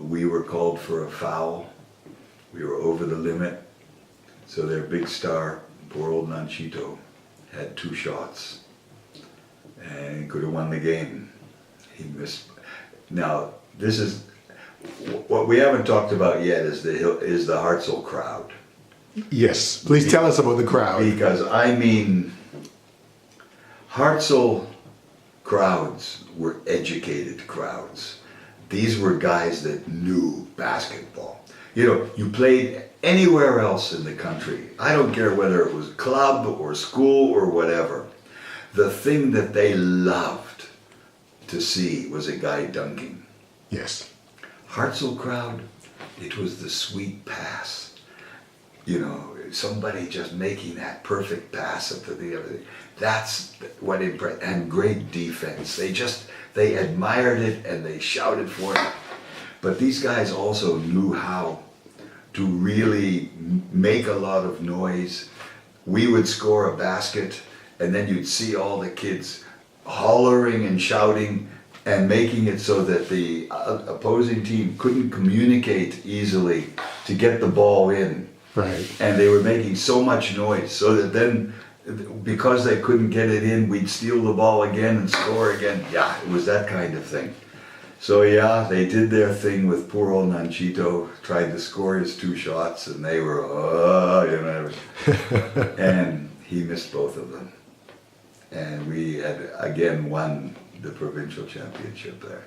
we were called for a foul. We were over the limit. So their big star, poor old Nanchito, had 2 shots. And he could have won the game. He missed. Now, this is, what we haven't talked about yet is the Hartzell crowd. Yes, please tell us about the crowd. Because, I mean, Hartzell crowds were educated crowds. These were guys that knew basketball. You know, you played anywhere else in the country. I don't care whether it was club or school or whatever. The thing that they loved to see was a guy dunking. Yes. Hartzell crowd, it was the sweet pass. You know, somebody just making that perfect pass up to the other. That's what impressed. And great defense. They admired it and they shouted for it. But these guys also knew how to really make a lot of noise. We would score a basket, and then you'd see all the kids hollering and shouting and making it so that the opposing team couldn't communicate easily to get the ball in. Right. And they were making so much noise so that then, because they couldn't get it in, we'd steal the ball again and score again. Yeah, it was that kind of thing. So yeah, they did their thing with poor old Nanchito, tried to score his 2 shots, and they were, you know, and he missed both of them. And we had again won the provincial championship there.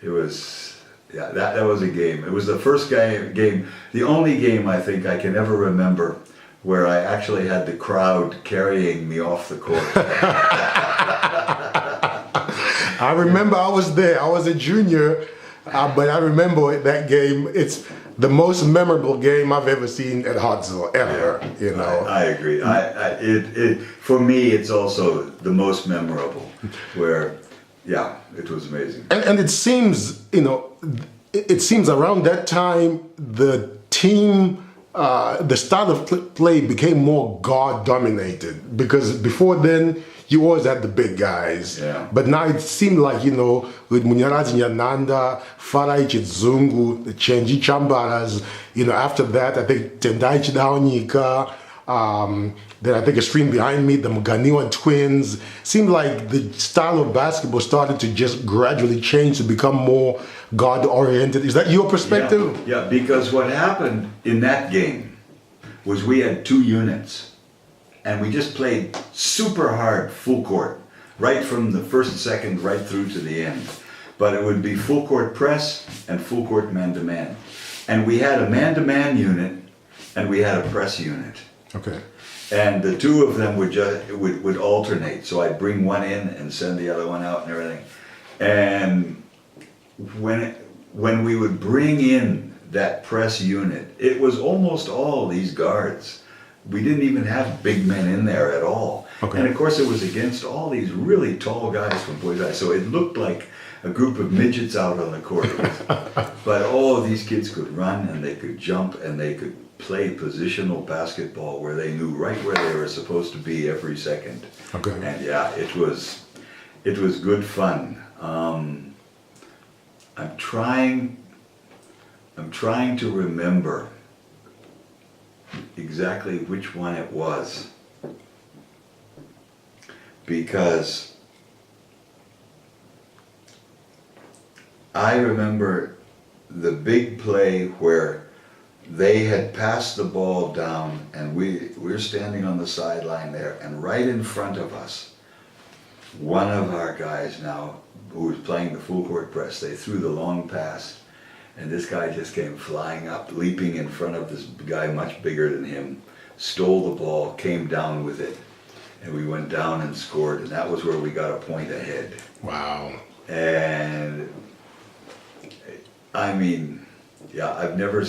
It was, yeah, that was a game. It was the first game, the only game I think I can ever remember where I actually had the crowd carrying me off the court. I remember I was there. I was a junior, but I remember that game. It's the most memorable game I've ever seen at Hartzell ever. You know. I agree. For me, it's also the most memorable. Where, yeah, it was amazing. And it seems, you know, it seems around that time the team. The style of play became more guard dominated, because before then you always had the big guys. Yeah. But now it seemed like, you know, with Munyarazi Nyananda, Farai Chizungu, the Chenji Chambaras, you know, after that I think Tendai Chidaonyika, then I think a stream behind me, the Muganiwa twins. Seemed like the style of basketball started to just gradually change to become more guard-oriented. Is that your perspective? Yeah, because what happened in that game was we had 2 units, and we just played super hard, full court, right from the first second right through to the end. But it would be full court press and full court man-to-man. And we had a man-to-man unit, and we had a press unit. Okay. And the 2 of them would alternate. So I'd bring one in and send the other one out and everything. And when we would bring in that press unit, it was almost all these guards. We didn't even have big men in there at all. Okay. And of course it was against all these really tall guys from Boys High. So it looked like a group of midgets out on the court. But all of these kids could run and they could jump and they could play positional basketball where they knew right where they were supposed to be every second. Okay. And yeah, it was good fun. I'm trying to remember exactly which one it was, because I remember the big play where they had passed the ball down and we were standing on the sideline there, and right in front of us, one of our guys now who was playing the full court press, they threw the long pass, and this guy just came flying up, leaping in front of this guy much bigger than him, stole the ball, came down with it, and we went down and scored, and that was where we got a point ahead. Wow. And I mean, yeah, I've never...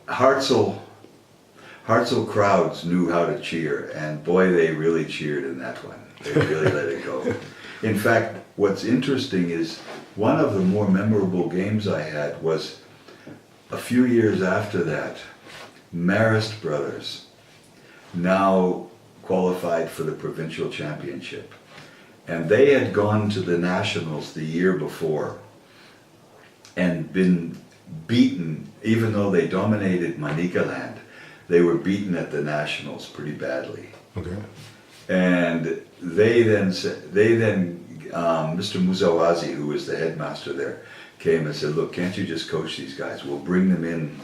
Hartzell crowds knew how to cheer, and boy, they really cheered in that one. They really let it go. In fact, what's interesting is one of the more memorable games I had was a few years after that. Marist brothers now qualified for the provincial championship, and they had gone to the nationals the year before and been beaten, even though they dominated Manicaland, they were beaten at the Nationals pretty badly. Okay. And Mr. Muzawazi, who was the headmaster there, came and said, look, can't you just coach these guys? We'll bring them in.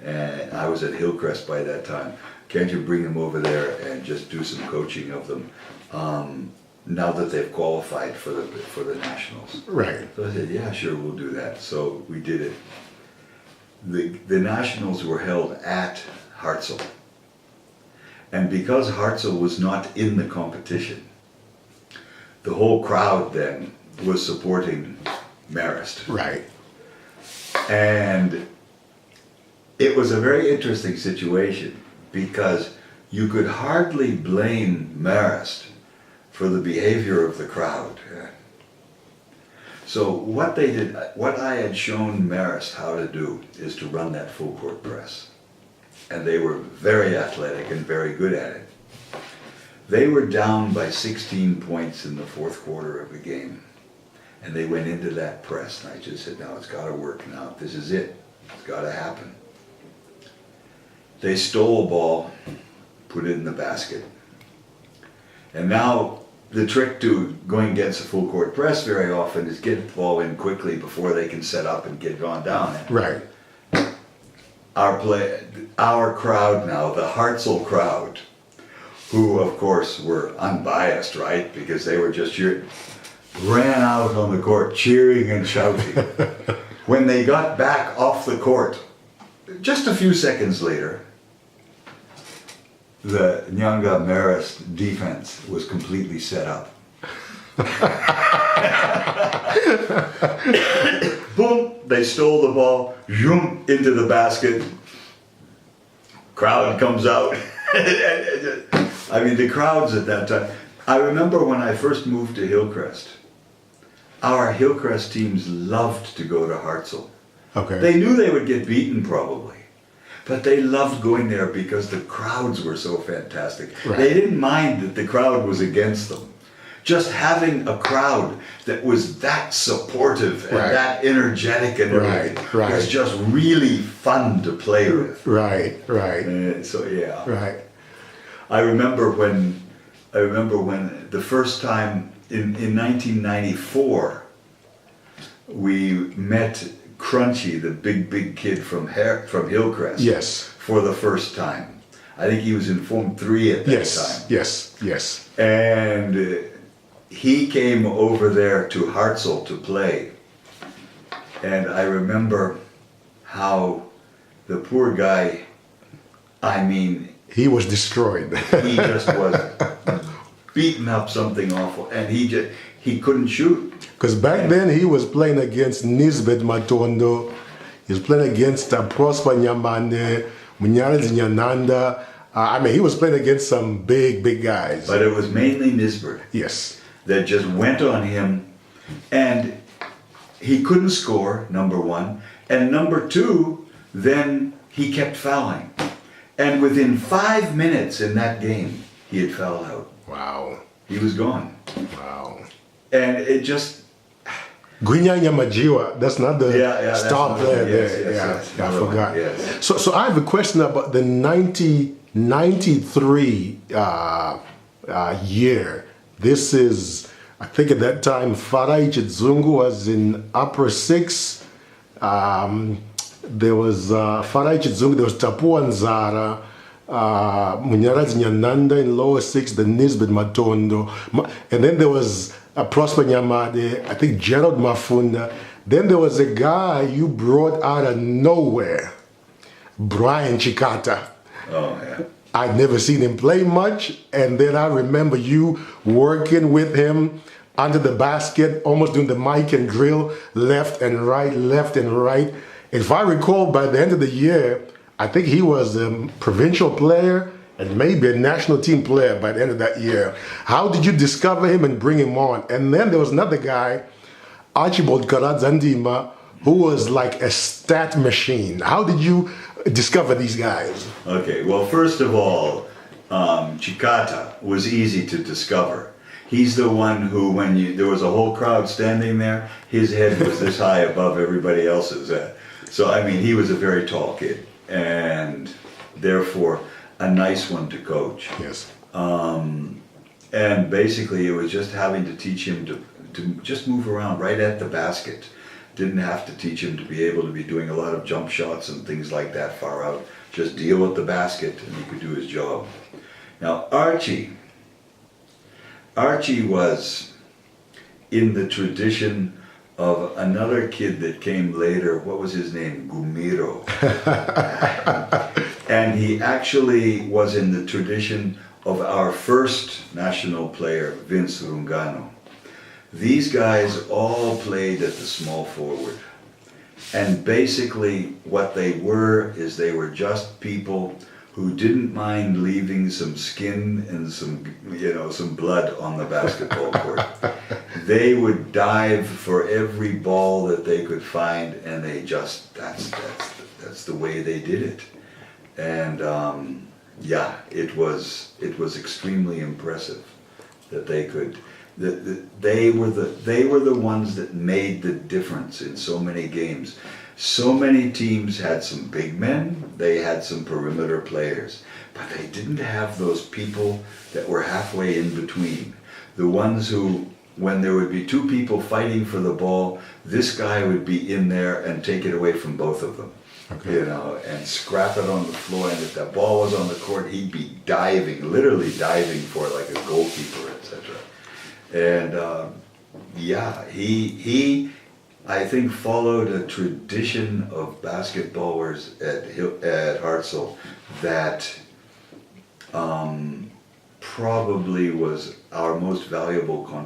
And I was at Hillcrest by that time. Can't you bring them over there and just do some coaching of them now that they've qualified for the Nationals? Right. So I said, yeah, sure, we'll do that. So we did it. The Nationals were held at Hartzell. And because Hartzell was not in the competition, the whole crowd then was supporting Marist. Right. And it was a very interesting situation because you could hardly blame Marist for the behavior of the crowd. So what they did, what I had shown Marist how to do is to run that full court press. And they were very athletic and very good at it. They were down by 16 points in the fourth quarter of the game. And they went into that press, and I just said, now it's got to work now. This is it. It's got to happen. They stole a ball, put it in the basket. And now the trick to going against a full court press very often is get the ball in quickly before they can set up and get gone down. Right. Our crowd now, the Hartzell crowd, who of course were unbiased, right? Because they were just cheering, ran out on the court cheering and shouting. When they got back off the court, just a few seconds later, the Nyanga Marist defense was completely set up. Boom, they stole the ball, zoom, into the basket. Crowd comes out. I mean, the crowds at that time. I remember when I first moved to Hillcrest, our Hillcrest teams loved to go to Hartzell. Okay. They knew they would get beaten probably, but they loved going there because the crowds were so fantastic. Right. They didn't mind that the crowd was against them. Just having a crowd that was that supportive and Right. that energetic and everything Right. was just really fun to play with. Right. Right. So yeah. Right. I remember when the first time in 1994 we met Crunchy, the big kid from Hillcrest. Yes. For the first time. I think he was in Form 3 at that Yes. time. Yes. Yes. And he came over there to Hartzell to play. And I remember how the poor guy, I mean, He was destroyed. he just was beating up something awful, and he couldn't shoot. Because back then he was playing against Nisbet Matondo, he was playing against Prosper Nyamande, Munyarez Nyananda. I mean, he was playing against some big guys. But it was mainly Nisbet Yes. that just went on him, and he couldn't score, number one, and number two, then he kept fouling. And within 5 minutes in that game, he had fouled out. Wow. He was gone. Wow. And it just, Guinyanya Majiwa, that's not the that's star another player one. there. Yes, I another one, forgot. yes. So I have a question about the 1993 year. This is, I think at that time, Farai Chizungu was in upper six. There was Farai Chizungu, there was Tapua Nzara, Munyarazi Nyananda in lower six, the Nisbet Matondo. And then there was Prosper Nyamade, I think Gerald Mafunda. Then there was a guy you brought out of nowhere, Brian Chikata. oh yeah. I'd never seen him play much, and then I remember you working with him under the basket, almost doing the mic and drill, left and right, left and right. If I recall, by the end of the year, I think he was a provincial player and maybe a national team player by the end of that year. How did you discover him and bring him on? And then there was another guy, Archibald Karadzandima, who was like a stat machine. How did you discover these guys? Okay, well, first of all, Chikata was easy to discover. He's the one who, when there was a whole crowd standing there, his head was this high above everybody else's head. So I mean, he was a very tall kid, and therefore a nice one to coach. Yes. And basically, it was just having to teach him to just move around right at the basket. Didn't have to teach him to be able to be doing a lot of jump shots and things like that far out. Just deal with the basket and he could do his job. Now Archie was in the tradition of another kid that came later. What was his name? Gumiro. And he actually was in the tradition of our first national player, Vince Rungano. These guys all played at the small forward. And basically what they were is they were just people who didn't mind leaving some skin and some blood on the basketball court. They would dive for every ball that they could find, and they just, that's the way they did it. And yeah, it was extremely impressive that they could. They were the ones that made the difference in so many games. So many teams had some big men, they had some perimeter players, but they didn't have those people that were halfway in between. The ones who, when there would be two people fighting for the ball, this guy would be in there and take it away from both of them. Okay. And scrap it on the floor, and if that ball was on the court, he'd be diving, literally diving for it like a goalkeeper, etc. And yeah, he I think followed a tradition of basketballers at Hartzell that probably was our most valuable contribution.